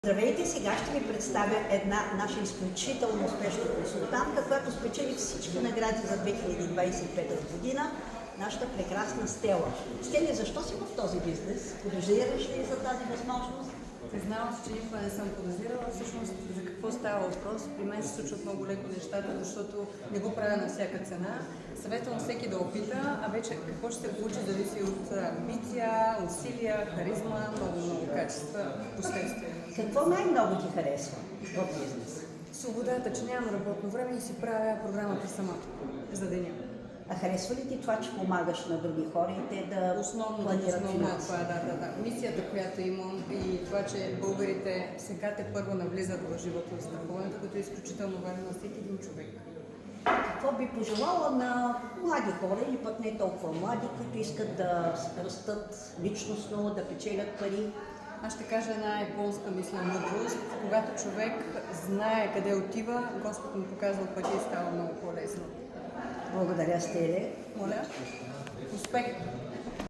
Здравейте, сега ще ви представя една наша изключително успешна консултантка, която спечели всички награди за 2025 година, нашата прекрасна Стела. Стели, защо си в този бизнес? Подозираш ли за тази възможност? Признавам се, че никога не съм подозирала всъщност за какво става въпрос. При мен се случват много леко нещата, защото не го правя на всяка цена. Съветвам всеки да опита, а вече какво ще се получи зависи от амбиция, усилия, харизма, много качества, последствия. Какво най-много ти харесва в бизнес? Свободата, че нямам работно време и си правя програмата сама за деня. А харесва ли ти това, че помагаш на други хора и те да планират финанси? Да. Мисията, която имам и това, че българите сега първо навлизат в живота в страхуването, което е изключително важно на всеки един човек. Какво би пожелала на млади хора или пък не толкова млади, които искат да растат личностно, да печелят пари? Аз ще кажа една японска мисля мъдрост. Когато човек знае къде отива, Господ му показва пътя и става много по-лесно. Благодаря, Стеле. Моля, успех!